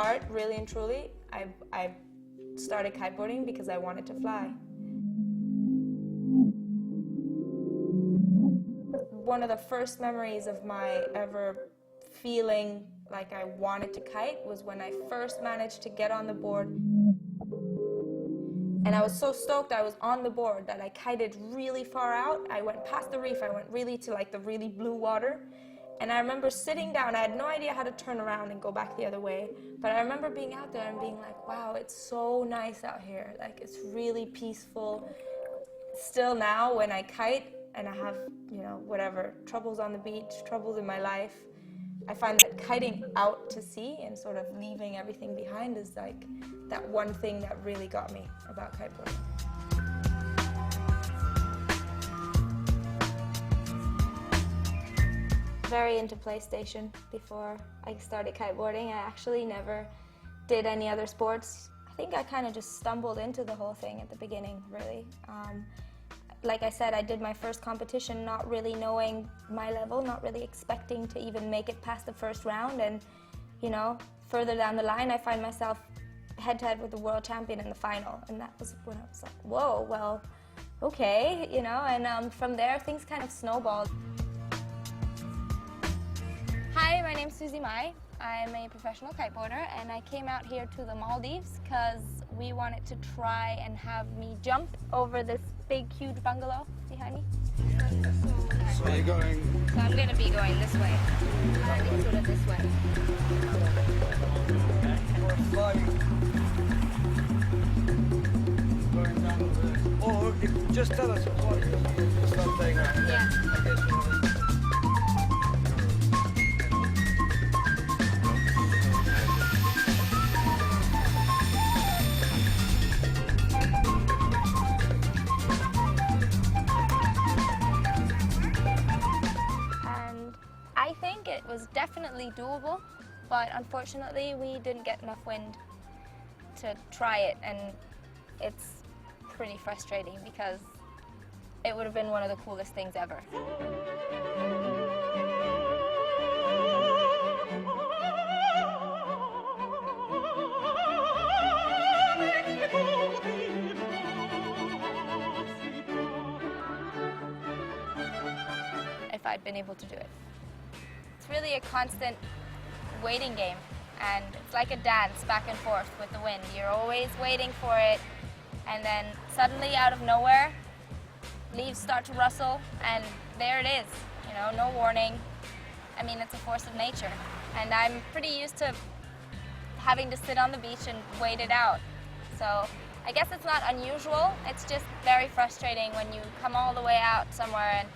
heart, really and truly, I started kiteboarding because I wanted to fly. One of the first memories of my ever feeling like I wanted to kite was when I first managed to get on the board. And I was so stoked I was on the board that I kited really far out. I went past the reef, I went really to like the really blue water. And I remember sitting down, I had no idea how to turn around and go back the other way. But I remember being out there and being like, wow, it's so nice out here. Like, it's really peaceful. Still now, when I kite and I have, you know, whatever, troubles on the beach, troubles in my life, I find that kiting out to sea and sort of leaving everything behind is like that one thing that really got me about kiteboarding. Very into PlayStation before I started kiteboarding. I actually never did any other sports. I think I kind of just stumbled into the whole thing at the beginning, really. Like I said, I did my first competition not really knowing my level, not really expecting to even make it past the first round, and you know, further down the line I find myself head-to-head with the world champion in the final, and that was when I was like, whoa, well, okay, you know, and from there things kind of snowballed. Hi, my name's Susie Mai. I'm a professional kiteboarder, and I came out here to the Maldives because we wanted to try and have me jump over this big, huge bungalow behind me. So you're going... So I'm going to be going this way. I think sort of this way. Or flying. Going down the... Or just tell us what you start playing around. Yeah. I guess you know. It was definitely doable, but unfortunately we didn't get enough wind to try it, and it's pretty frustrating because it would have been one of the coolest things ever. If I'd been able to do it. It's really a constant waiting game, and it's like a dance back and forth with the wind. You're always waiting for it, and then suddenly out of nowhere, leaves start to rustle, and there it is. You know, no warning. I mean, it's a force of nature, and I'm pretty used to having to sit on the beach and wait it out. So I guess it's not unusual. It's just very frustrating when you come all the way out somewhere and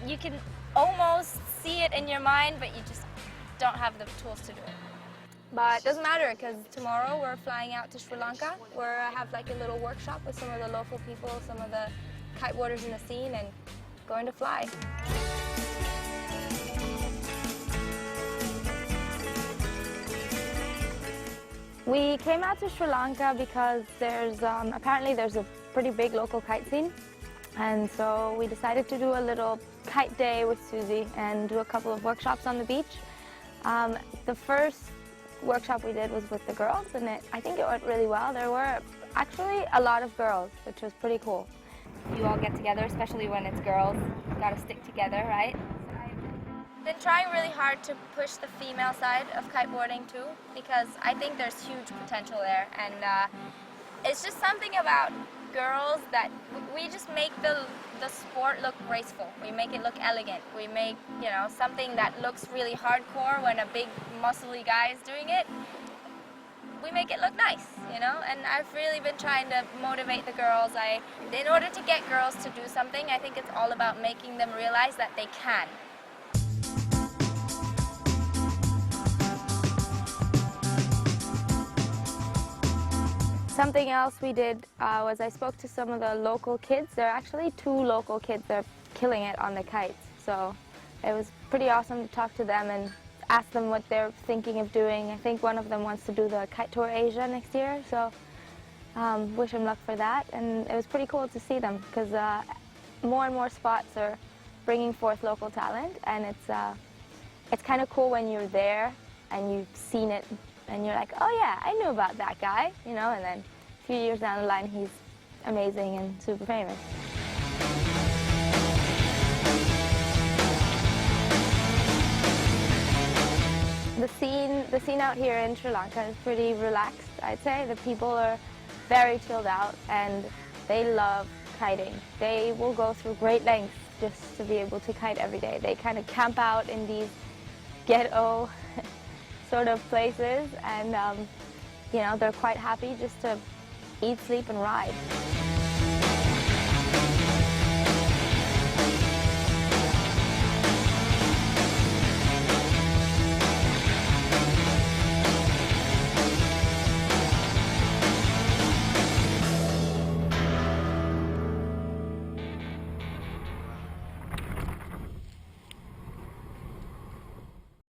you can almost see it in your mind, but you just don't have the tools to do it. But it doesn't matter, because tomorrow we're flying out to Sri Lanka, where I have like a little workshop with some of the local people, some of the kiteboarders in the scene, and going to fly. We came out to Sri Lanka because there's apparently there's a pretty big local kite scene. And so we decided to do a little kite day with Susie and do a couple of workshops on the beach. The first workshop we did was with the girls, and I think it went really well. There were actually a lot of girls, which was pretty cool. You all get together, especially when it's girls. You gotta stick together, right? I've been trying really hard to push the female side of kiteboarding too, because I think there's huge potential there, and it's just something about girls that we just make the sport look graceful. We make it look elegant. We make, you know, something that looks really hardcore when a big muscly guy is doing it. We make it look nice, you know, and I've really been trying to motivate the girls. In order to get girls to do something, I think it's all about making them realize that they can. Something else we did was I spoke to some of the local kids. There are actually 2 local kids that are killing it on the kites. So it was pretty awesome to talk to them and ask them what they're thinking of doing. I think one of them wants to do the Kite Tour Asia next year, so wish them luck for that. And it was pretty cool to see them because more and more spots are bringing forth local talent, and it's kind of cool when you're there and you've seen it and you're like, oh yeah, I knew about that guy, you know, and then a few years down the line, he's amazing and super famous. The scene out here in Sri Lanka is pretty relaxed, I'd say. The people are very chilled out and they love kiting. They will go through great lengths just to be able to kite every day. They kind of camp out in these ghetto sort of places, and you know, they're quite happy just to eat, sleep, and ride.